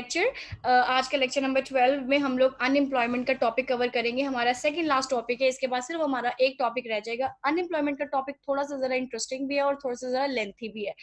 Lecture आज का lecture number 12 में हम लोग अनएम्प्लॉयमेंट का टॉपिक कवर करेंगे। हमारा सेकंड लास्ट टॉपिक है, इसके बाद सिर्फ हमारा एक टॉपिक रह जाएगा। अनएम्प्लॉयमेंट का टॉपिक थोड़ा सा जरा इंटरेस्टिंग भी है और थोड़ा सा जरा लेंथी भी है।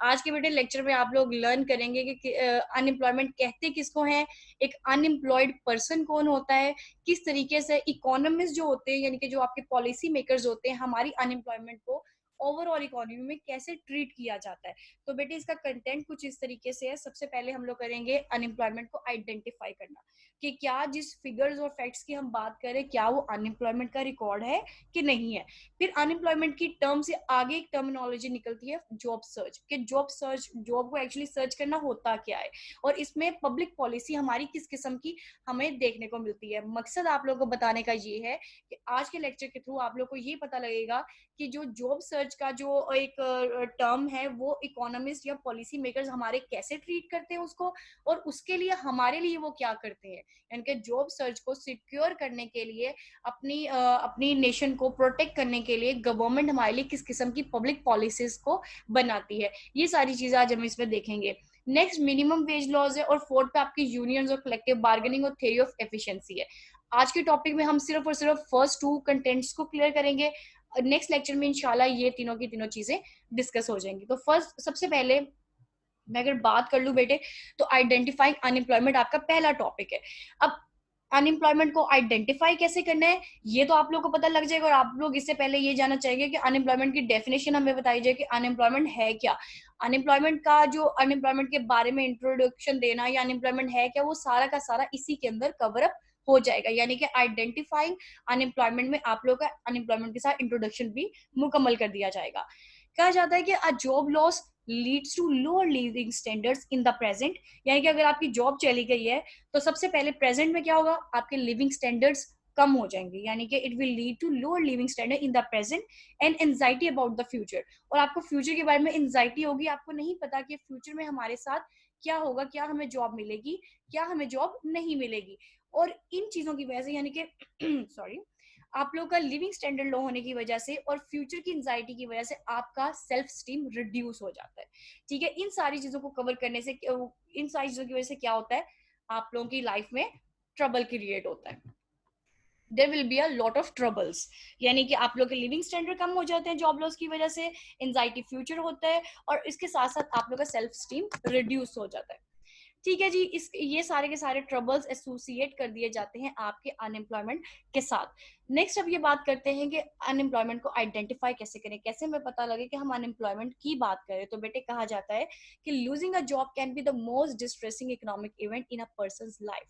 आज के बेटे लेक्चर में आप लोग लर्न करेंगे कि अनएम्प्लॉयमेंट कहते किसको हैं, एक अनएम्प्लॉयड पर्सन कौन होता है, किस तरीके से इकोनॉमिस्ट जो होते हैं यानी कि जो आपके पॉलिसी मेकर्स होते हैं हमारी अनएम्प्लॉयमेंट को ओवरऑल इकोनॉमी में कैसे ट्रीट किया जाता है। तो बेटे इसका कंटेंट कुछ इस तरीके से है। सबसे पहले हम लोग करेंगे अनएम्प्लॉयमेंट को आइडेंटिफाई करना कि क्या जिस फिगर्स और फैक्ट्स की हम बात करें क्या वो अनएम्प्लॉयमेंट का रिकॉर्ड है कि नहीं है। फिर अनएम्प्लॉयमेंट की टर्म से आगे एक टर्मिनोलॉजी निकलती है जॉब सर्च, कि जॉब सर्च, जॉब को एक्चुअली सर्च करना होता क्या है और इसमें पब्लिक पॉलिसी हमारी किस किस्म की हमें देखने को मिलती है। मकसद आप लोगों को बताने का ये है कि आज के लेक्चर के थ्रू आप लोग को ये पता लगेगा कि जो जॉब सर्च का जो एक टर्म है वो इकोनॉमिस्ट या पॉलिसी मेकर्स हमारे कैसे ट्रीट करते हैं उसको, और उसके लिए हमारे लिए वो क्या करते हैं। यानी कि जॉब सर्च को सिक्योर करने के लिए, अपनी नेशन को प्रोटेक्ट करने के लिए गवर्नमेंट हमारे लिए किस किस्म की पब्लिक पॉलिसीज को बनाती है। ये सारी चीजें आज हम इसमें देखेंगे। नेक्स्ट मिनिमम वेज लॉज है और फोर्थ पे आपकी यूनियंस और कलेक्टिव बार्गेनिंग और थ्योरी ऑफ एफिशिएंसी है। आज के टॉपिक में हम सिर्फ और सिर्फ फर्स्ट टू कंटेंट्स को क्लियर करेंगे। नेक्स्ट लेक्चर में इंशाल्लाह ये तीनों की तीनों चीजें डिस्कस हो जाएंगी। तो फर्स्ट सबसे पहले मैं अगर बात कर लूं बेटे तो आइडेंटिफाइंग अनएम्प्लॉयमेंट आपका पहला टॉपिक है। अब अनएम्प्लॉयमेंट को आइडेंटिफाई कैसे करना है ये तो आप लोग को पता लग जाएगा, और आप लोग इससे पहले ये जानना चाहिए कि अनएम्प्लॉयमेंट की डेफिनेशन हमें बताई जाए कि अनएम्प्लॉयमेंट है क्या। अनएम्प्लॉयमेंट का जो अनएम्प्लॉयमेंट के बारे में इंट्रोडक्शन देना या अनएम्प्लॉयमेंट है क्या वो सारा का सारा इसी के अंदर कवर अप हो जाएगा। यानी कि आइडेंटिफाइंग अनएम्प्लॉयमेंट में आप लोग का अनएम्प्लॉयमेंट के साथ इंट्रोडक्शन भी मुकम्मल कर दिया जाएगा। कहा जाता है कि a job loss leads to lower living standards in the present. यानी कि अगर आपकी जॉब चली गई है तो सबसे पहले प्रेजेंट में क्या होगा, आपके लिविंग स्टैंडर्ड्स कम हो जाएंगे। यानी कि it will lead to lower living standard in the present and anxiety about the future. और आपको फ्यूचर के बारे में एंजाइटी होगी, आपको नहीं पता कि फ्यूचर में हमारे साथ क्या होगा, क्या हमें जॉब मिलेगी, क्या हमें जॉब नहीं मिलेगी। और इन चीजों की वजह से यानी कि सॉरी आप लोग का लिविंग स्टैंडर्ड लो होने की वजह से और फ्यूचर की एंजाइटी की वजह से आपका सेल्फ स्टीम रिड्यूस हो जाता है। ठीक है, इन सारी चीजों को कवर करने से, इन सारी चीजों की वजह से क्या होता है, आप लोगों की लाइफ में ट्रबल क्रिएट होता है। There will be a lot of troubles. यानी कि आप लोग के लिविंग स्टैंडर्ड कम हो जाते हैं जॉब लॉस की वजह से, एंजाइटी फ्यूचर होता है और इसके साथ साथ आप लोग का सेल्फ स्टीम रिड्यूस हो जाता है। ठीक है जी, इस ये सारे के सारे ट्रबल्स एसोसिएट कर दिए जाते हैं आपके अनएम्प्लॉयमेंट के साथ। नेक्स्ट अब ये बात करते हैं कि अनएम्प्लॉयमेंट को आइडेंटिफाई कैसे करें, कैसे हमें पता लगे कि हम अनएम्प्लॉयमेंट की बात करें। तो बेटे कहा जाता है कि losing a job can be the most distressing economic event in a person's life.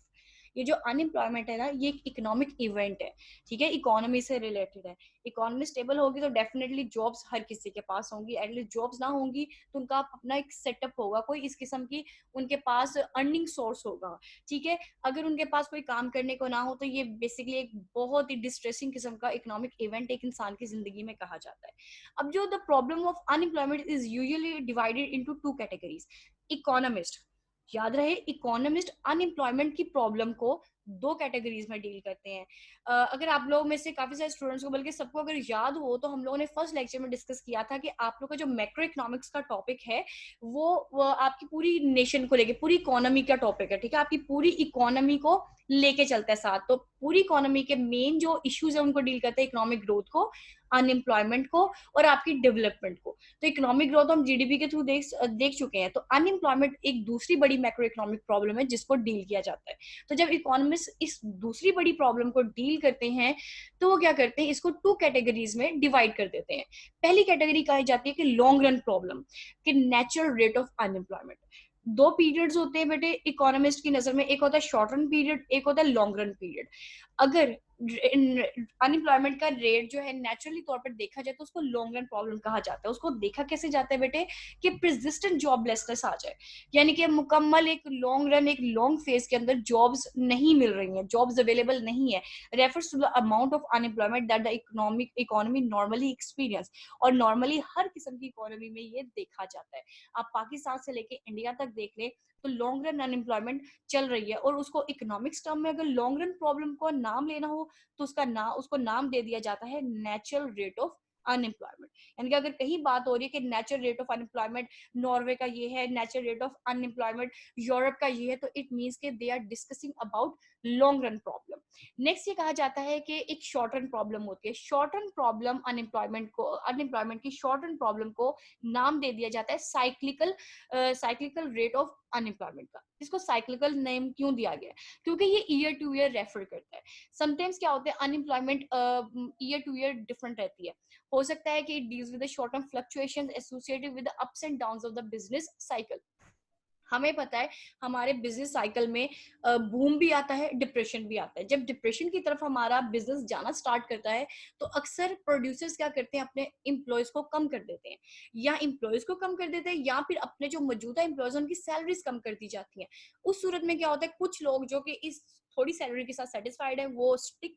ये जो अनएम्प्लॉयमेंट है ना, ये एक इकोनॉमिक इवेंट है। ठीक है, इकोनॉमी से रिलेटेड है। इकोनॉमी स्टेबल होगी तो डेफिनेटली जॉब्स हर किसी के पास होंगी, एटलीस्ट जॉब्स ना होंगी तो उनका अपना एक सेटअप होगा, कोई इस किस्म की उनके पास अर्निंग सोर्स होगा। ठीक है, अगर उनके पास कोई काम करने को ना हो तो ये बेसिकली एक बहुत ही डिस्ट्रेसिंग किस्म का इकोनॉमिक इवेंट एक इंसान की जिंदगी में कहा जाता है। अब जो the problem of unemployment is usually divided into two categories. Economist, याद रहे, इकोनॉमिस्ट अनएम्प्लॉयमेंट की प्रॉब्लम को दो कैटेगरीज में डील करते हैं। अगर आप लोग में से काफी सारे स्टूडेंट्स को, बल्कि सबको अगर याद हो तो हम लोगों ने फर्स्ट लेक्चर में डिस्कस किया था कि आप लोग का जो मैक्रो इकोनॉमिक्स का टॉपिक है वो आपकी पूरी नेशन को लेके, पूरी इकोनॉमी का टॉपिक है। ठीक है, आपकी पूरी इकोनॉमी को लेके चलता है साथ। तो पूरी इकोनॉमी के मेन जो इश्यूज है उनको डील करते हैं, इकोनॉमिक ग्रोथ को, अनएम्प्लॉयमेंट को और आपकी डेवलपमेंट को। तो इकोनॉमिक ग्रोथ हम जीडीपी के थ्रू देख चुके हैं। तो अनएम्प्लॉयमेंट एक दूसरी बड़ी मैक्रो इकोनॉमिक प्रॉब्लम है जिसको डील किया जाता है। तो जब इकोनॉमिस्ट इस दूसरी बड़ी प्रॉब्लम को डील करते हैं तो वो क्या करते हैं, इसको टू कैटेगरीज में डिवाइड कर देते हैं। पहली कैटेगरी कही जाती है कि लॉन्ग रन प्रॉब्लम, कि नेचुरल रेट ऑफ अनएम्प्लॉयमेंट। दो पीरियड्स होते हैं बेटे इकोनॉमिस्ट की नजर में, एक होता है शॉर्ट रन पीरियड, एक होता है लॉन्ग रन पीरियड। अगर अनएम्प्लॉयमेंट का रेट जो है नेचुरली तौर पर देखा जाए तो उसको लॉन्ग रन प्रॉब्लम कहा जाता है। उसको देखा कैसे जाता है बेटे, कि परसिस्टेंट जॉबलेसनेस आ जाए, यानी कि मुकम्मल एक लॉन्ग रन, एक लॉन्ग फेज के अंदर जॉब्स नहीं मिल रही हैं, जॉब्स अवेलेबल नहीं है, refers to the amount of unemployment that the economy normally experience. और नॉर्मली हर किस्म की इकोनॉमी में ये देखा जाता है। आप पाकिस्तान से लेके इंडिया तक देख ले तो लॉन्ग रन अनएम्प्लॉयमेंट चल रही है, और उसको इकोनॉमिक्स टर्म में अगर लॉन्ग रन प्रॉब्लम को नाम लेना हो तो उसको नाम दे दिया जाता है नेचुरल रेट ऑफ अनएम्प्लॉयमेंट। यानी कि अगर कहीं बात हो रही है कि natural rate of unemployment Norway का ये है, natural rate of unemployment Europe का ये है, तो इट मींस के they are discussing about long run problem. Next ये कहा जाता है कि एक शॉर्ट रन प्रॉब्लम होती है। शॉर्ट रन प्रॉब्लम अनएम्प्लॉयमेंट की शॉर्ट रन प्रॉब्लम को नाम दे दिया जाता है साइक्लिकल रेट ऑफ अनएम्प्लॉयमेंट का। इसको साइक्लिकल नेम क्यों दिया गया है? क्योंकि ये ईयर टू ईयर रेफर करता है। समटाइम्स क्या होता है, unemployment year two year different रहती है। हो सकता है कि it deals with the short term fluctuations associated with the ups and downs of the business cycle. हमें पता है हमारे बिजनेस साइकिल में बूम भी आता है, डिप्रेशन भी आता है। जब डिप्रेशन की तरफ हमारा बिजनेस जाना स्टार्ट करता है तो अक्सर प्रोड्यूसर्स क्या करते हैं, अपने एम्प्लॉयज को कम कर देते हैं, या एम्प्लॉयज को कम कर देते हैं, या फिर अपने जो मौजूदा एम्प्लॉयज उनकी सैलरीज कम कर दी जाती हैं। उस सूरत में क्या होता है, कुछ लोग जो कि इस थोड़ी सैलरी के साथ सेटिस्फाइड है वो स्टिक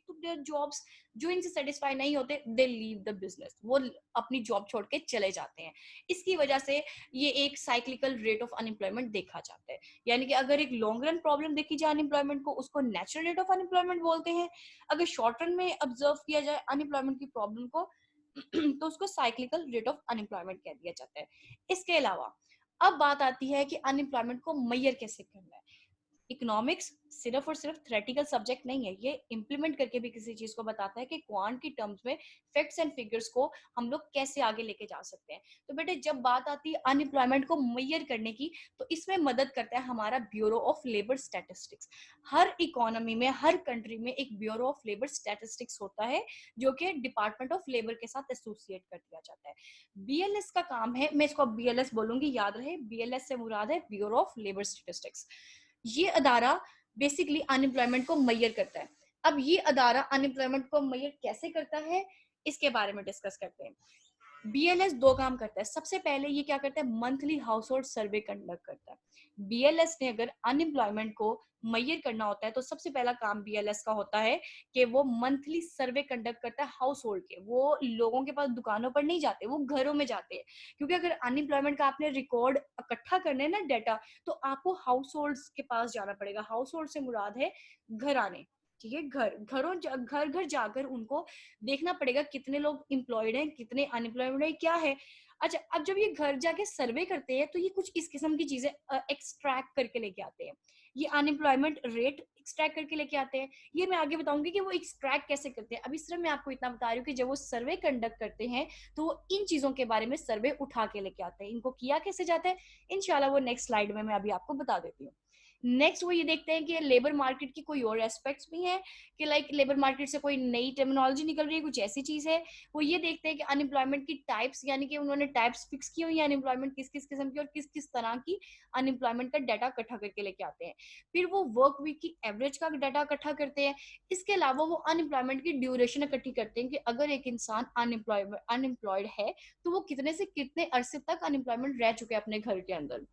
टू देयर जॉब्स। जो इनसे सेटिस्फाई नहीं होते दे लीव द बिजनेस, वो अपनी जॉब छोड़ के चले जाते हैं। इसकी वजह से ये एक साइक्लिकल रेट ऑफ अनएम्प्लॉयमेंट देखा जाता है। यानी कि अगर एक लॉन्ग रन प्रॉब्लम देखी जाए अनएम्प्लॉयमेंट को, उसको नेचुरल रेट ऑफ अनएम्प्लॉयमेंट बोलते हैं। अगर शॉर्ट रन में ऑब्जर्व किया जाए अनएम्प्लॉयमेंट की प्रॉब्लम को तो उसको साइक्लिकल रेट ऑफ अनएम्प्लॉयमेंट कह दिया जाता है। इसके अलावा अब बात आती है कि अनएम्प्लॉयमेंट को मेजर कैसे करना है। इकोनॉमिक्स सिर्फ और सिर्फ थ्योरेटिकल सब्जेक्ट नहीं है, ये इम्प्लीमेंट करके भी किसी चीज को बताता है कि क्वांट की टर्म्स में फैक्ट्स एंड फिगर्स को हम लोग कैसे आगे लेके जा सकते हैं। तो बेटे जब बात आती है अनएम्प्लॉयमेंट को मेजर करने की, तो इसमें मदद करता है हमारा bureau of labour statistics. Her economy में, हर कंट्री में एक ब्यूरो ऑफ लेबर स्टैटिस्टिक्स होता है जो कि डिपार्टमेंट ऑफ लेबर के साथ एसोसिएट कर दिया जाता है। बीएलएस का काम है, मैं इसको बीएलएस बोलूंगी, याद रहे, बीएलएस से मुराद है ब्यूरो ऑफ लेबर स्टैटिस्टिक्स। ये अदारा बेसिकली अनएम्प्लॉयमेंट को मेजर करता है। अब ये अदारा अनएम्प्लॉयमेंट को मेजर कैसे करता है, इसके बारे में डिस्कस करते हैं। बीएलएस दो काम करता है। सबसे पहले ये क्या करता है, monthly house hold survey conduct करता है। बीएलएस ने अगर अनएम्प्लॉयमेंट को मेजर करना होता है तो सबसे पहला काम बीएलएस का होता है कि वो मंथली सर्वे कंडक्ट करता है हाउस होल्ड के। वो लोगों के पास दुकानों पर नहीं जाते, वो घरों में जाते हैं। क्योंकि अगर अनएम्प्लॉयमेंट का आपने रिकॉर्ड इकट्ठा करने ना डाटा, तो आपको हाउस होल्ड के पास जाना पड़ेगा। हाउस होल्ड से मुराद है घर आने, ठीक है, घर घर जाकर उनको देखना पड़ेगा कितने लोग एम्प्लॉयड हैं, कितने अनएम्प्लॉयड हैं, क्या है। अच्छा, अब जब ये घर जाके सर्वे करते हैं तो ये कुछ इस किस्म की चीजें एक्सट्रैक्ट करके लेके आते हैं। ये अनएम्प्लॉयमेंट रेट एक्सट्रैक्ट करके लेके आते हैं। ये मैं आगे बताऊंगी कि वो एक्सट्रैक्ट कैसे करते हैं। अभी सिर्फ मैं आपको इतना बता रही हूँ कि जब वो सर्वे कंडक्ट करते हैं तो वो इन चीजों के बारे में सर्वे उठा के लेके आते हैं। इनको किया कैसे जाता है, इंशाल्लाह वो नेक्स्ट स्लाइड में मैं अभी आपको बता देती हूँ। नेक्स्ट वो ये देखते हैं कि लेबर मार्केट की कोई और एस्पेक्ट्स भी हैं, कि लाइक लेबर मार्केट से कोई नई टर्मिनोलॉजी निकल रही है, कुछ ऐसी चीज है। वो ये देखते हैं कि अनएम्प्लॉयमेंट की टाइप्स, यानी कि उन्होंने टाइप्स फिक्स की हुई है अनएम्प्लॉयमेंट किस किस किस्म की और किस किस तरह की अनएम्प्लॉयमेंट का डाटा इकट्ठा करके लेके आते हैं। फिर वो वर्क वीक की एवरेज का डाटा इकट्ठा करते हैं। इसके अलावा वो अनएम्प्लॉयमेंट की ड्यूरेशन इकट्ठी करते हैं कि अगर एक इंसान अनएम्प्लॉयड है तो वो कितने से कितने अरसे तक अनएम्प्लॉयमेंट रह चुके हैं अपने घर के अंदर।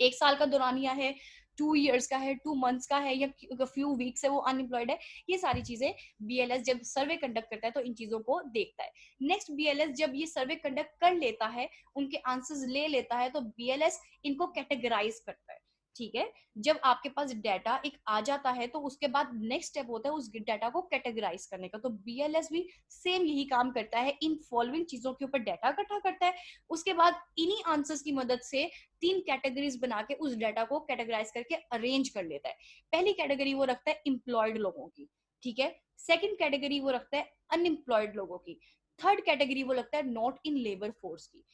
1 साल का दौरानिया है, 2 ईयर्स का है, 2 मंथ्स का है, या फ्यू वीक्स है वो अनएम्प्लॉयड है। ये सारी चीजें बीएलएस जब सर्वे कंडक्ट करता है तो इन चीजों को देखता है। नेक्स्ट बीएलएस जब ये सर्वे कंडक्ट कर लेता है, उनके आंसर्स ले लेता है, तो बीएलएस इनको कैटेगराइज करता है। ठीक है, जब आपके पास डाटा एक आ जाता है तो उसके बाद नेक्स्ट स्टेप होता है उस डाटा को कैटेगराइज करने का। तो बीएलएस भी सेम यही काम करता है, इन फॉलोइंग चीजों के ऊपर डाटा इकट्ठा करता है। उसके बाद इन्हीं आंसर्स की मदद से 3 कैटेगरीज बना के उस डाटा को कैटेगराइज करके अरेंज कर लेता है। पहली कैटेगरी वो रखता है एम्प्लॉयड लोगों की, ठीक है। सेकंड कैटेगरी वो रखता है अनएम्प्लॉयड लोगों की। थर्ड कैटेगरी वो रखता है नॉट इन लेबर फोर्स की।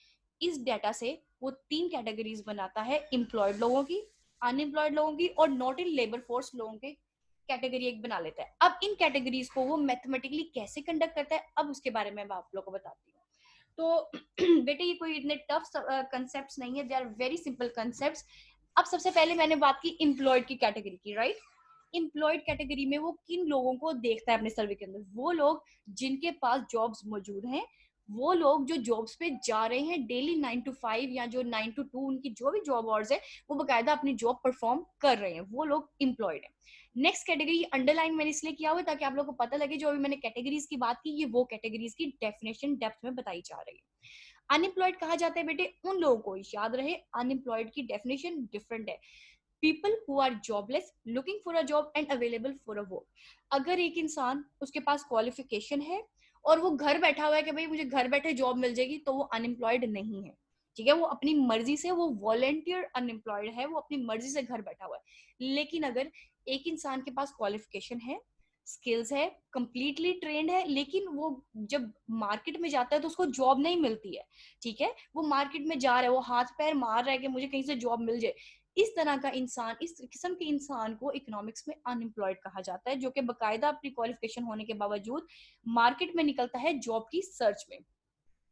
इस डाटा से वो 3 कैटेगरीज बनाता है, एम्प्लॉयड लोगों की, अनएम्प्लॉयड लोगों की और नॉट इन लेबर फोर्स लोगों के कैटेगरी एक बना लेता है। अब इन कैटेगरीज को वो मैथमेटिकली कैसे कंडक्ट करता है, अब उसके बारे में मैं आप लोगों को बताती हूँ। तो बेटे ये कोई इतने टफ कंसेप्ट्स नहीं है, they are very simple concepts. अब सबसे पहले मैंने बात की एम्प्लॉयड की कैटेगरी की, राइट। एम्प्लॉयड कैटेगरी में वो किन लोगों को देखता है अपने सर्वे के अंदर, वो लोग जिनके पास जॉब्स मौजूद हैं, वो लोग जो जॉब्स पे जा रहे हैं डेली 9 to 5 या जो 9 to 2 उनकी जो भी जॉब आवर्स है वो बकायदा अपनी जॉब परफॉर्म कर रहे हैं, वो लोग एम्प्लॉयड है। नेक्स्ट कैटेगरी अंडरलाइन मैंने इसलिए किया हुआ ताकि आप लोगों को पता लगे जो अभी मैंने कैटेगरीज की बात की, ये वो कैटेगरीज की डेफिनेशन डेप्थ में बताई जा रही है। अनएम्प्लॉयड कहा जाता है बेटे उन लोगों को, याद रहे अनएम्प्लॉयड की डेफिनेशन डिफरेंट है। People who are jobless looking for a job and available for a work. अगर एक इंसान उसके पास क्वालिफिकेशन है और वो घर बैठा हुआ है कि भाई मुझे घर बैठे जॉब मिल जाएगी, तो वो अनएम्प्लॉयड नहीं है, ठीक है। वो अपनी मर्जी से, वो वॉलंटियर अनएम्प्लॉयड है, वो अपनी मर्जी से घर बैठा हुआ है। लेकिन अगर एक इंसान के पास क्वालिफिकेशन है, स्किल्स है, कंप्लीटली ट्रेंड है, लेकिन वो जब मार्केट में जाता है तो उसको जॉब नहीं मिलती है, ठीक है, वो मार्केट में जा रहा है, वो हाथ पैर मार रहा है कि मुझे कहीं से जॉब मिल जाए, इस तरह का इंसान, इस किस्म के इंसान को इकोनॉमिक्स में अनएम्प्लॉयड कहा जाता है, जो कि बकायदा अपनी क्वालिफिकेशन होने के बावजूद मार्केट में निकलता है जॉब की सर्च में।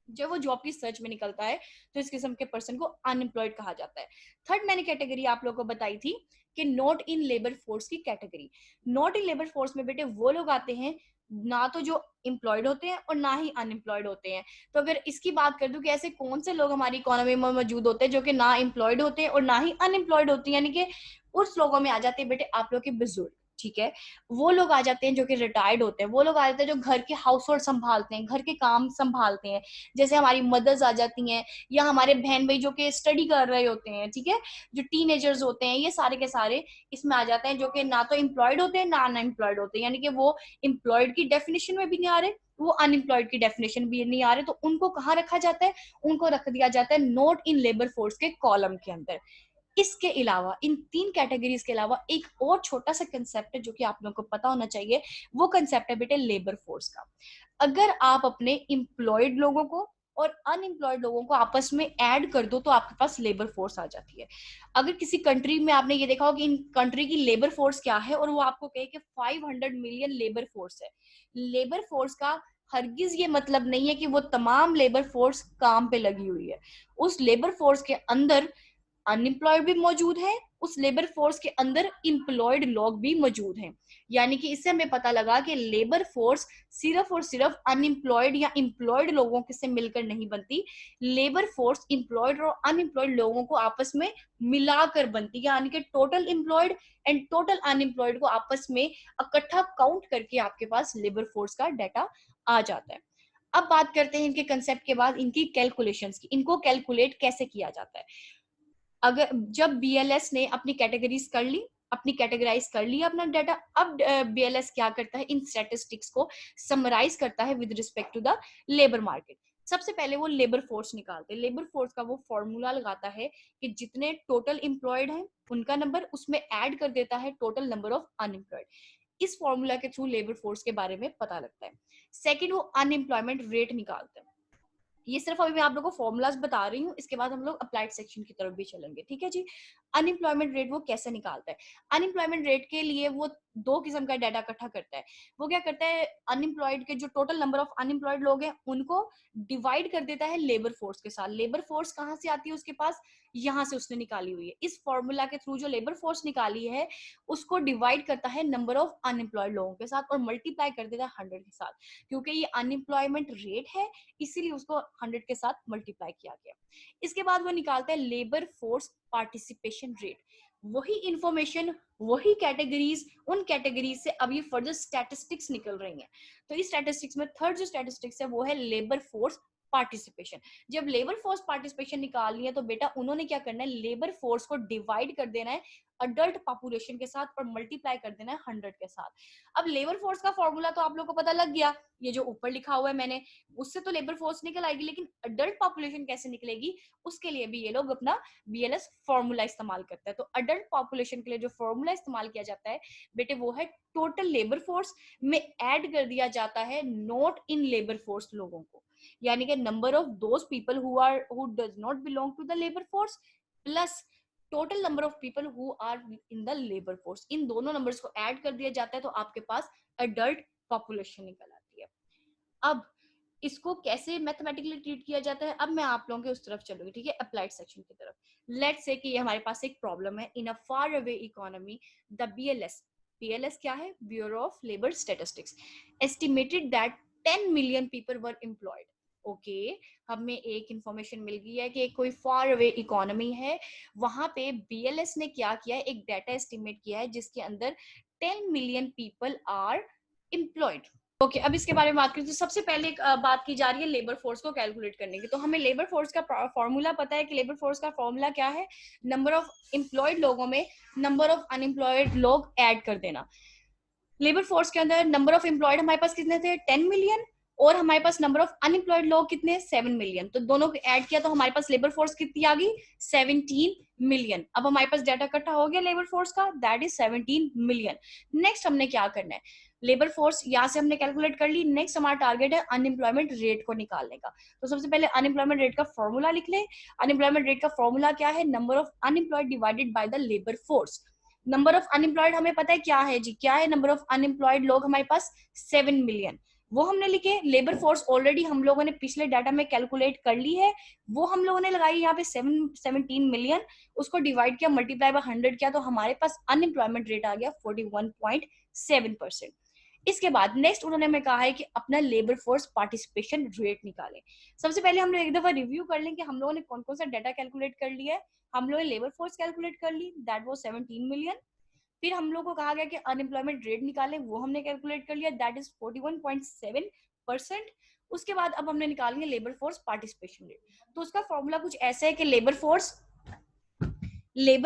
जब वो जॉब की सर्च में निकलता है तो इस किस्म के पर्सन को अनएम्प्लॉयड कहा जाता है। थर्ड मैंने कैटेगरी आप लोगों को बताई थी कि नॉट इन लेबर फोर्स की category. Not in labour force में बेटे वो लोग आते हैं ना तो जो एम्प्लॉयड होते हैं और ना ही अनएम्प्लॉयड होते हैं। तो अगर इसकी बात कर दूं कि ऐसे कौन से लोग हमारी इकोनॉमी में मौजूद होते हैं जो कि ना एम्प्लॉयड होते हैं और ना ही अनएम्प्लॉयड होते हैं, यानी कि उस लोगों में आ जाते हैं बेटे आप लोग के बुजुर्ग, ठीक है। वो लोग आ जाते हैं जो कि रिटायर्ड होते हैं, वो लोग आ जाते हैं जो घर के हाउस होल्ड संभालते हैं, घर के काम संभालते हैं, जैसे हमारी मदर्स आ जाती हैं, या हमारे बहन भाई जो कि स्टडी कर रहे होते हैं, ठीक है, जो टीनेजर्स होते हैं, ये सारे के सारे इसमें आ जाते हैं, जो कि ना तो एम्प्लॉयड होते हैं ना अनएम्प्लॉयड होते हैं, यानी कि वो एम्प्लॉयड की डेफिनेशन में भी नहीं आ रहे, वो अनएम्प्लॉयड की डेफिनेशन भी नहीं आ रहे। तो उनको कहाँ रखा जाता है? उनको रख दिया जाता है नॉट इन लेबर फोर्स के कॉलम के अंदर। इसके अलावा, इन तीन कैटेगरीज के अलावा एक और छोटा सा कंसेप्ट है जो कि आप लोगों को पता होना चाहिए। वो कंसेप्ट है बेटे लेबर फोर्स का। अगर आप अपने एम्प्लॉयड लोगों को और अनएम्प्लॉयड लोगों को आपस में ऐड कर दो तो आपके पास लेबर फोर्स आ जाती है। अगर किसी कंट्री में आपने ये देखा हो कि इन कंट्री की लेबर फोर्स क्या है और वो आपको कहे कि 500 मिलियन लेबर फोर्स है, लेबर फोर्स का हरगिज ये मतलब नहीं है कि वो तमाम लेबर फोर्स काम पे लगी हुई है। उस लेबर फोर्स के अंदर अनएम्प्लॉयड भी मौजूद है, उस लेबर फोर्स के अंदर एम्प्लॉयड लोग भी मौजूद हैं। यानी कि इससे हमें पता लगा कि लेबर फोर्स सिर्फ और सिर्फ अनएम्प्लॉयड या एम्प्लॉयड लोगों के से मिलकर नहीं बनती। लेबर फोर्स एम्प्लॉयड और अनएम्प्लॉयड लोगों को आपस में मिलाकर बनती है, यानी कि total employed and total unemployed को आपस में इकट्ठा काउंट करके आपके पास लेबर फोर्स का डाटा आ जाता है। अब बात करते हैं इनके कंसेप्ट के बाद इनकी कैलकुलेशंस की। इनको कैलकुलेट कैसे किया जाता है? अगर जब बीएलएस ने अपनी कैटेगरीज कर ली, अपनी कैटेगराइज कर लिया अपना डाटा, अब बीएलएस क्या करता है? इन स्टैटिस्टिक्स को समराइज करता है with respect to the labour market. सबसे पहले वो लेबर फोर्स निकालते हैं। लेबर फोर्स का वो फॉर्मूला लगाता है कि जितने टोटल एम्प्लॉयड हैं उनका नंबर, उसमें ऐड कर देता है टोटल नंबर ऑफ अनएम्प्लॉयड। इस फॉर्मूला के थ्रू लेबर फोर्स के बारे में पता लगता है। सेकेंड, वो अनएम्प्लॉयमेंट रेट निकालते हैं। ये सिर्फ अभी मैं आप लोगों को फॉर्मूलाज बता रही हूँ, इसके बाद हम लोग अप्लाइड सेक्शन की तरफ भी चलेंगे, ठीक है जी। अनएम्प्लॉयमेंट रेट वो कैसे निकालता है? अनएम्प्लॉयमेंट रेट के लिए वो दो किस्म का डाटा इकट्ठा करता है। वो क्या करता है? अनएम्प्लॉयड के जो टोटल नंबर ऑफ अनएम्प्लॉयड लोग हैं उनको डिवाइड कर देता है लेबर फोर्स के साथ। लेबर फोर्स कहाँ से आती है उसके पास? यहाँ से उसने निकाली हुई है। इस फॉर्मूला के थ्रू जो लेबर फोर्स निकाली है उसको डिवाइड करता है नंबर ऑफ अनएम्प्लॉयड लोगों के साथ और मल्टीप्लाई कर देता है 100 के साथ। क्योंकि ये अनएम्प्लॉयमेंट रेट है इसीलिए उसको 100 के साथ मल्टीप्लाई किया गया। इसके बाद वो निकालता है लेबर फोर्स पार्टिसिपेशन रेट। वही इंफॉर्मेशन, वही कैटेगरीज, उन कैटेगरीज से अब ये फर्दर स्टैटिस्टिक्स निकल रही हैं। तो इस स्टैटिस्टिक्स में थर्ड जो स्टैटिस्टिक्स है वो है लेबर फोर्स पार्टिसिपेशन। जब लेबर फोर्स पार्टिसिपेशन निकालनी है तो बेटा उन्होंने क्या करना है? लेबर फोर्स को डिवाइड कर देना है अडल्ट पॉपुलेशन के साथ और मल्टीप्लाई कर देना है 100 के साथ। अब लेबर फोर्स का फॉर्मूला तो आप लोगों को पता लग गया, ये जो ऊपर लिखा हुआ है मैंने, उससे तो लेबर फोर्स निकल आएगी, लेकिन अडल्ट पॉपुलेशन कैसे निकलेगी उसके लिए भी ये लोग अपना बीएलएस फॉर्मूला इस्तेमाल करता है। तो अडल्ट पॉपुलेशन के लिए जो फॉर्मूला इस्तेमाल किया जाता है बेटे वो है टोटल लेबर फोर्स में ऐड कर दिया जाता है नॉट इन लेबर फोर्स लोगों को, यानी कि number of those people who does not belong to the labour force plus total number of people who are in the labour force. इन दोनों नंबर्स को ऐड कर दिया जाता है तो आपके पास अडल्ट पॉपुलेशन निकल आती है। अब इसको कैसे मैथमेटिकली ट्रीट किया जाता है, अब मैं आप लोगों के उस तरफ चलूंगी, ठीक है, अप्लाइड सेक्शन की तरफ। लेट्स से कि ये हमारे पास एक प्रॉब्लम है in a far away economy the BLS. BLS क्या है? Bureau of labour statistics estimated that 10 million people were employed. Okay, हमें एक इंफॉर्मेशन मिल गई है कि एक कोई फार अवे इकोनॉमी है, वहां पे बीएलएस ने क्या किया है? एक डाटा एस्टिमेट किया है जिसके अंदर 10 million people are employed. Okay, अब इसके बारे में बात करें तो सबसे पहले बात की जा रही है लेबर फोर्स को कैलकुलेट करने की। तो हमें लेबर फोर्स का फॉर्मूला पता है कि लेबर फोर्स का फॉर्मूला क्या है? नंबर ऑफ एम्प्लॉयड लोगों में नंबर ऑफ अनएम्प्लॉयड लोग ऐड कर देना। लेबर फोर्स के अंदर नंबर ऑफ एम्प्लॉयड हमारे पास कितने थे? 10 मिलियन और हमारे पास नंबर ऑफ अनएम्प्लॉयड लोग कितने 7 मिलियन, तो दोनों को ऐड किया तो हमारे पास लेबर फोर्स कितनी आ गई 17 मिलियन। अब हमारे पास डाटा इकट्ठा हो गया लेबर फोर्स का, दैट इज 17 मिलियन। नेक्स्ट हमने क्या करना है, लेबर फोर्स यहाँ से हमने कैलकुलेट कर ली। नेक्स्ट हमारा टारगेट है अनएम्प्लॉयमेंट रेट को निकालने का। तो सबसे पहले अनएम्प्लॉयमेंट रेट का फॉर्मूला लिख ले। अनएम्प्लॉयमेंट रेट का फॉर्मूला क्या है, number of unemployed divided by the labour force. Number of unemployed हमें पता है क्या है जी, क्या है नंबर ऑफ अनएम्प्लॉयड लोग हमारे पास 7 मिलियन, वो हमने लिखे। लेबर फोर्स ऑलरेडी हम लोगों ने पिछले डाटा में कैलकुलेट कर ली है, वो हम लोगों ने लगाई यहाँ पे 17 मिलियन, उसको डिवाइड किया, मल्टीप्लाई बाय 100 किया, तो हमारे पास अनएम्प्लॉयमेंट रेट आ गया 41.7%। इसके बाद नेक्स्ट उन्होंने हमें कहा है कि अपना लेबर फोर्स पार्टिसिपेशन रेट निकालें। सबसे पहले हम लोग एक दफा रिव्यू कर लें कि हम लोगों ने कौन कौन सा डाटा कैलकुलेट कर लिया है। हम लोगों ने लेबर फोर्स कैलकुलेट कर ली, दैट वाज 17 मिलियन। फिर हम लोग को कहा गया कि अनएम्प्लॉयमेंट रेट निकालें, वो हमने कैलकुलेट कर लिया, दैट इज 41.7%। उसके बाद अब हमने निकालेंगे लेबर फोर्स पार्टिसिपेशन रेट। तो उसका फॉर्मूला कुछ ऐसा है कि labour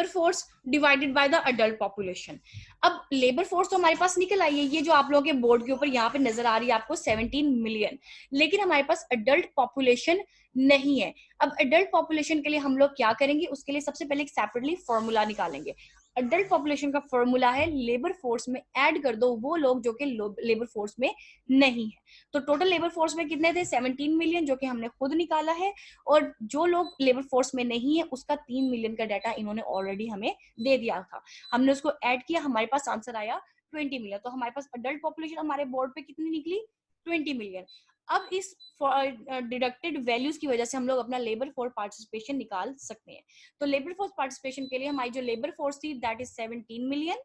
force divided by the adult population. अब लेबर फोर्स तो हमारे पास निकल आई है, ये जो आप लोगों के बोर्ड के ऊपर यहाँ पे नजर आ रही है आपको 17 मिलियन, लेकिन हमारे पास अडल्ट पॉपुलेशन नहीं है। अब अडल्ट पॉपुलेशन के लिए हम लोग क्या करेंगे, उसके लिए सबसे पहले एक सेपरेटली फॉर्मूला निकालेंगे। अडल्ट पॉपुलेशन का फॉर्मूला है लेबर फोर्स में ऐड कर दो वो लोग जो कि लेबर फोर्स में नहीं है। तो टोटल लेबर फोर्स में कितने थे 17 मिलियन, जो कि हमने खुद निकाला है, और जो लोग लेबर फोर्स में नहीं है उसका 3 मिलियन का डाटा इन्होंने ऑलरेडी हमें दे दिया था, हमने उसको ऐड किया, हमारे पास आंसर आया 20 मिलियन। तो हमारे पास अडल्ट पॉपुलेशन हमारे बोर्ड पे कितनी निकली 20 मिलियन। अब इस डिडक्टेड वैल्यूज की वजह से हम लोग अपना लेबर फोर्स पार्टिसिपेशन निकाल सकते हैं। तो लेबर फोर्स पार्टिसिपेशन के लिए हमारी जो लेबर फोर्स थी दैट इज 17 मिलियन,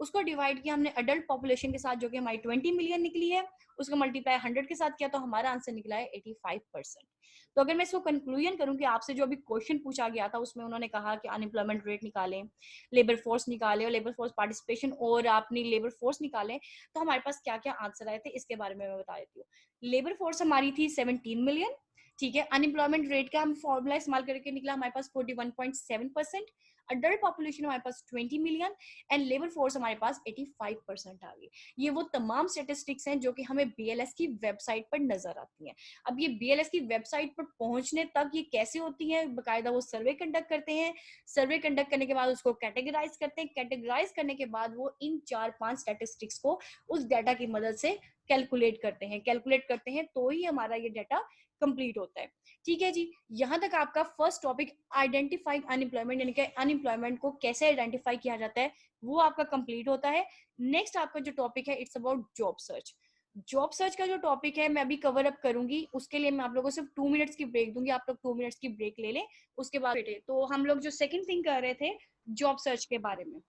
उसको डिवाइड किया हमने अडल्ट पॉपुलेशन के साथ जो कि हमारी 20 मिलियन निकली है, उसको मल्टीप्लाई 100 के साथ किया तो हमारा आंसर निकला है 85%। तो अगर मैं इसको कंक्लूजन करूं कि आपसे जो अभी क्वेश्चन पूछा गया था उसमें उन्होंने कहा कि अनएम्प्लॉयमेंट रेट निकालें, लेबर फोर्स निकालें और लेबर फोर्स पार्टिसिपेशन और अपनी लेबर फोर्स निकालें, तो हमारे पास क्या क्या आंसर आए थे इसके बारे में मैं बता देती हूँ। लेबर फोर्स हमारी थी 17 मिलियन, ठीक है। अनएम्प्लॉयमेंट रेट का हम फॉर्मूला इस्तेमाल करके निकला हमारे पास 41.7%। अडल्ट पॉपुलेशन हमारे पास 20 मिलियन एंड लेबर फोर्स हमारे पास 85% आ गई। ये वो तमाम स्टेटिस्टिक्स हैं जो कि हमें बीएलएस की वेबसाइट पर नजर आती हैं। अब ये बीएलएस की वेबसाइट पर पहुंचने तक ये कैसे होती है, बकायदा वो सर्वे कंडक्ट करते हैं, सर्वे कंडक्ट करने के बाद उसको कैटेगराइज करते हैं, कैटेगराइज करने के बाद वो इन 4-5 स्टेटिस्टिक्स को उस डाटा की मदद से कैलकुलेट करते हैं तो ही हमारा ये डाटा कंप्लीट होता है। ठीक है जी, यहां तक आपका फर्स्ट टॉपिक आइडेंटिफाइंग अनएम्प्लॉयमेंट, यानी कि अनएम्प्लॉयमेंट को कैसे आइडेंटिफाई किया जाता है वो आपका कंप्लीट होता है। नेक्स्ट आपका जो टॉपिक है it's about job search. Job search का जो टॉपिक है मैं अभी कवर अप करूंगी, उसके लिए मैं आप लोगों को सिर्फ 2 मिनट्स की ब्रेक दूंगी, आप लोग 2 मिनट्स की ब्रेक ले लें, उसके बाद बेटे। तो हम लोग जो सेकंड थिंग कर रहे थे जॉब सर्च के बारे में,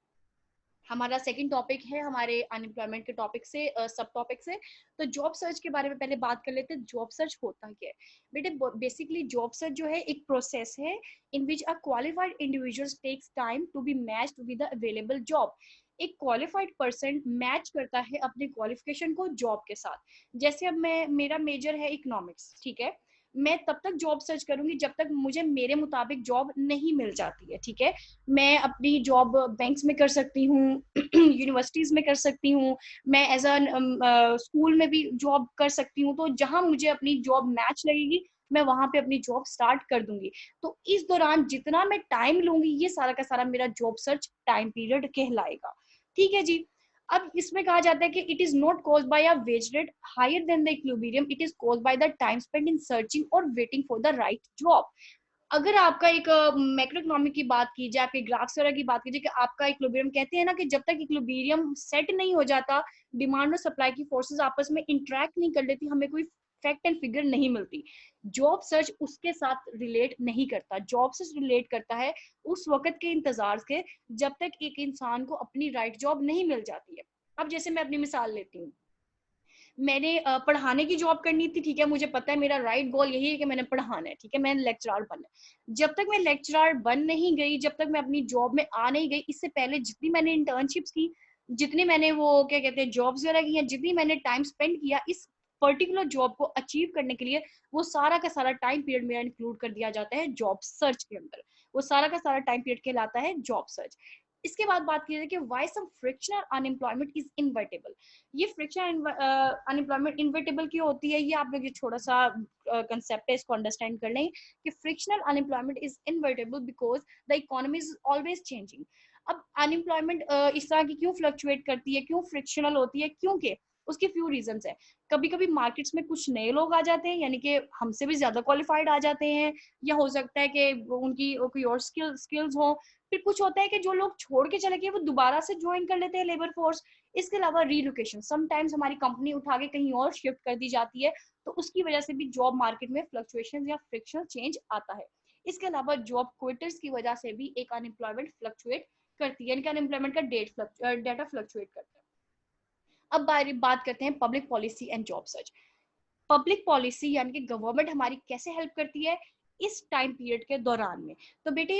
हमारा सेकंड टॉपिक है हमारे अनएम्प्लॉयमेंट के टॉपिक से सब टॉपिक से। तो जॉब सर्च के बारे में पहले बात कर लेते हैं, जॉब सर्च होता क्या है बेटे। बेसिकली जॉब सर्च जो है एक प्रोसेस है in which a qualified individuals takes time to be matched with the available job. एक क्वालिफाइड पर्सन मैच करता है अपने क्वालिफिकेशन को जॉब के साथ। जैसे अब मैं, मेरा मेजर है इकोनॉमिक्स, ठीक है, मैं तब तक जॉब सर्च करूंगी जब तक मुझे मेरे मुताबिक जॉब नहीं मिल जाती है, ठीक है। मैं अपनी जॉब बैंक्स में कर सकती हूँ यूनिवर्सिटीज में कर सकती हूँ, मैं एज अ स्कूल में भी जॉब कर सकती हूँ, तो जहां मुझे अपनी जॉब मैच लगेगी मैं वहां पे अपनी जॉब स्टार्ट कर दूंगी। तो इस दौरान जितना मैं टाइम लूंगी ये सारा का सारा मेरा जॉब सर्च टाइम पीरियड कहलाएगा। ठीक है जी। अब इसमें कहा जाता है कि it is not caused by a wage rate higher than the equilibrium, it is caused by the time spend in searching और waiting for the right job. अगर आपका एक मैक्रो इकोनॉमिक की बात की जाए, आपके ग्राफ्स वगैरह की बात कीजिए कि आपका इक्विलिब्रियम, कहते हैं ना कि जब तक इक्विलिब्रियम सेट नहीं हो जाता, डिमांड और सप्लाई की फोर्सेस आपस में इंटरेक्ट नहीं कर लेती, हमें कोई फैक्ट एंड फिगर नहीं मिलती। जॉब सर्च उसके साथ रिलेट नहीं करता, जॉब सर्च रिलेट करता है उस वक्त के इंतजार के जब तक एक इंसान को अपनी राइट जॉब नहीं मिल जाती है। अब जैसे मैं अपनी मिसाल लेती हूँ, मैंने पढ़ाने की जॉब करनी थी, ठीक है, मुझे पता है मेरा राइट गोल यही है कि मैंने पढ़ाना है, ठीक है, मैंने लेक्चरर बनना है। जब तक मैं लेक्चरर बन नहीं गई, जब तक मैं अपनी जॉब में आ नहीं गई, इससे पहले जितनी मैंने इंटर्नशिप्स की, जितनी मैंने वो क्या कहते हैं जॉब्स वगैरह की, जितनी मैंने टाइम स्पेंड किया इस पर्टिकुलर जॉब को अचीव करने के लिए, वो सारा का सारा टाइम पीरियड मेरा इंक्लूड कर दिया जाता है जॉब सर्च के अंदर। वो सारा का सारा टाइम पीरियड कहलाता है जॉब सर्च। इसके बाद बात की जाए कि why some frictional unemployment is inevitable. ये फ्रिक्शनल अनएम्प्लॉयमेंट इनवर्टेबल क्यों होती है, ये आप लोग ये छोटा सा कंसेप्ट है, इसको अंडरस्टैंड कर लें कि frictional unemployment is invertible because the economy is always changing. अब अनएम्प्लॉयमेंट इस तरह की क्यों फ्लक्चुएट करती है, क्यों फ्रिक्शनल होती है, क्योंकि उसके फ्यू रीजंस है। कभी कभी मार्केट्स में कुछ नए लोग आ जाते हैं, यानी कि हमसे भी ज्यादा क्वालिफाइड आ जाते हैं, या हो सकता है कि उनकी कोई और स्किल्स हो। फिर कुछ होता है कि जो लोग छोड़ के चले गए वो दोबारा से ज्वाइन कर लेते हैं लेबर फोर्स। इसके अलावा रीलोकेशन, समटाइम्स हमारी कंपनी उठा के कहीं और शिफ्ट कर दी जाती है, तो उसकी वजह से भी जॉब मार्केट में फ्लक्चुएशन या फ्रिक्शनल चेंज आता है। इसके अलावा जॉब क्विटर्स की वजह से भी एक अनएम्प्लॉयमेंट फ्लक्चुएट करती है, यानी कि अनएम्प्लॉयमेंट का डेटा फ्लक्चुएट करता है। अब बात करते हैं public policy and job search. Public policy यानी कि गवर्नमेंट हमारी कैसे हेल्प करती है इस टाइम पीरियड के दौरान में। तो बेटे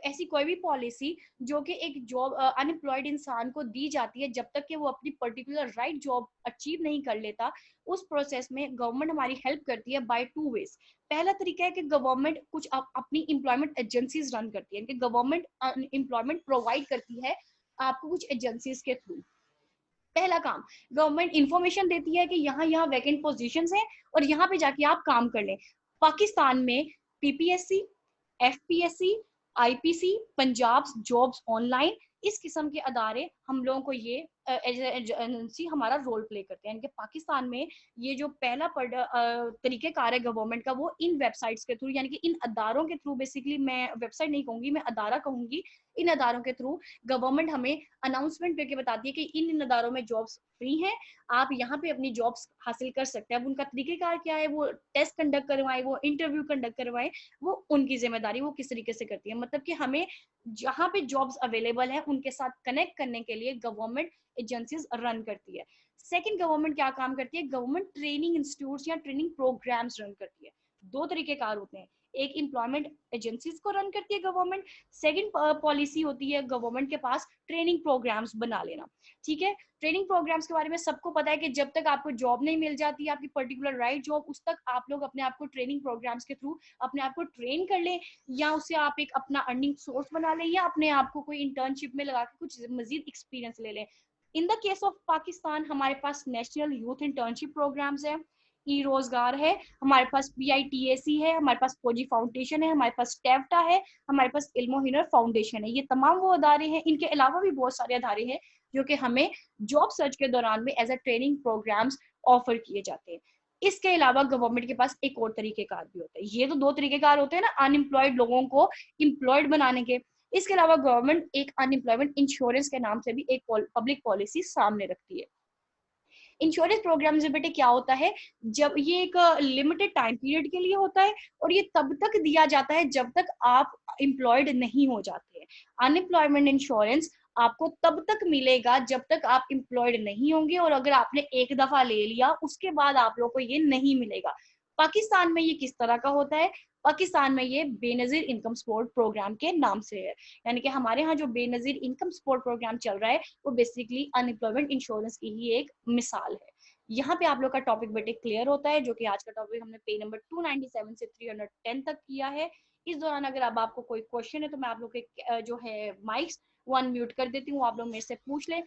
ऐसी कोई भी पॉलिसी जो कि एक जॉब अनएम्प्लॉयड इंसान को दी जाती है, जब तक कि वो अपनी पर्टिकुलर राइट जॉब अचीव नहीं कर लेता, उस प्रोसेस में गवर्नमेंट हमारी हेल्प करती है बाय टू वेज। पहला तरीका है कि गवर्नमेंट कुछ अपनी एम्प्लॉयमेंट एजेंसीज रन करती है, कि गवर्नमेंट एम्प्लॉयमेंट प्रोवाइड करती है आपको कुछ एजेंसीज के थ्रू। पहला काम, गवर्नमेंट इंफॉर्मेशन देती है कि यहाँ यहाँ वैकेंट पोजीशंस हैं और यहाँ पे जाके आप काम कर लें। पाकिस्तान में PPSC, FPSC, IPC, Punjab jobs online, इस किस्म के अदारे हम लोगों को ये एजेंसी हमारा रोल प्ले करते हैं। यानी कि पाकिस्तान में ये जो पहला तरीकेकार है गवर्नमेंट का, वो इन वेबसाइट्स के थ्रू, यानी कि इन अदारों के थ्रू, बेसिकली मैं वेबसाइट नहीं कहूंगी, मैं अदारा कहूंगी, इन अदारों के थ्रू गवर्नमेंट हमें अनाउंसमेंट करके बताती है कि इन अदारों में जॉब्स फ्री हैं, आप यहाँ पे अपनी जॉब्स हासिल कर सकते हैं। अब उनका तरीकेकार क्या है, वो टेस्ट कंडक्ट करवाएं, वो इंटरव्यू कंडक्ट करवाएं, वो उनकी जिम्मेदारी, वो किस तरीके से करती है। मतलब कि हमें जहाँ पे जॉब्स अवेलेबल है उनके साथ कनेक्ट करने के लिए गवर्नमेंट एजेंसीज रन करती है। सेकंड, गवर्नमेंट क्या काम करती है, गवर्नमेंट ट्रेनिंग इंस्टीट्यूट या ट्रेनिंग प्रोग्राम्स रन करती है। दो तरीके कार होते हैं, एक एम्प्लॉयमेंट एजेंसीज को रन करती है गवर्नमेंट, सेकंड पॉलिसी होती है गवर्नमेंट के पास ट्रेनिंग प्रोग्राम्स बना लेना। ठीक है, ट्रेनिंग प्रोग्राम्स के बारे में सबको पता है कि जब तक आपको जॉब नहीं मिल जाती, आपकी पर्टिकुलर राइट जॉब, उस तक आप लोग अपने आप को ट्रेनिंग प्रोग्राम्स के थ्रू अपने आप को ट्रेन कर लें, या उससे आप एक अपना अर्निंग सोर्स बना लें, या अपने आप को कोई इंटर्नशिप में लगा के कुछ मजीद एक्सपीरियंस ले लें। In the case of Pakistan हमारे पास नेशनल यूथ इंटर्नशिप प्रोग्राम्स है, ई रोजगार है, हमारे पास PITAC है, हमारे पास फौजी फाउंडेशन है, हमारे पास टेवटा है, हमारे पास इल्मो हिनर फाउंडेशन है। ये तमाम वो अदारे हैं, इनके अलावा भी बहुत सारे अदारे हैं जो कि हमें जॉब सर्च के दौरान में as a training programs offer किए जाते हैं। इसके अलावा गवर्नमेंट के पास एक और तरीकेकार भी होता है। ये तो दो तरीकेकार होते हैं ना अनएम्प्लॉयड लोगों को एम्प्लॉयड बनाने के। इसके अलावा गवर्नमेंट एक अनएम्प्लॉयमेंट इंश्योरेंस के नाम से भी एक पब्लिक पॉलिसी सामने रखती है। इंश्योरेंस प्रोग्राम से बेटे क्या होता है, जब ये एक लिमिटेड टाइम पीरियड के लिए होता है, और ये तब तक दिया जाता है जब तक आप एम्प्लॉयड नहीं हो जाते हैं। अनएम्प्लॉयमेंट इंश्योरेंस आपको तब तक मिलेगा जब तक आप एम्प्लॉयड नहीं होंगे, और अगर आपने एक दफा ले लिया उसके बाद आप लोग को ये नहीं मिलेगा। पाकिस्तान में ये किस तरह का होता है, पाकिस्तान में ये बेनजीर इनकम सपोर्ट प्रोग्राम के नाम से है। यानी कि हमारे यहाँ जो बेनजीर इनकम सपोर्ट प्रोग्राम चल रहा है वो बेसिकली अनएम्प्लॉयमेंट इंश्योरेंस की ही एक मिसाल है। यहाँ पे आप लोग का टॉपिक बेटे क्लियर होता है, जो कि आज का टॉपिक हमने पेज नंबर 297 से 310 तक किया है। इस दौरान अगर अब आपको कोई क्वेश्चन है तो मैं आप लोग के जो है माइक्स वो अनम्यूट कर देती हूँ, आप लोग मेरे से पूछ लें।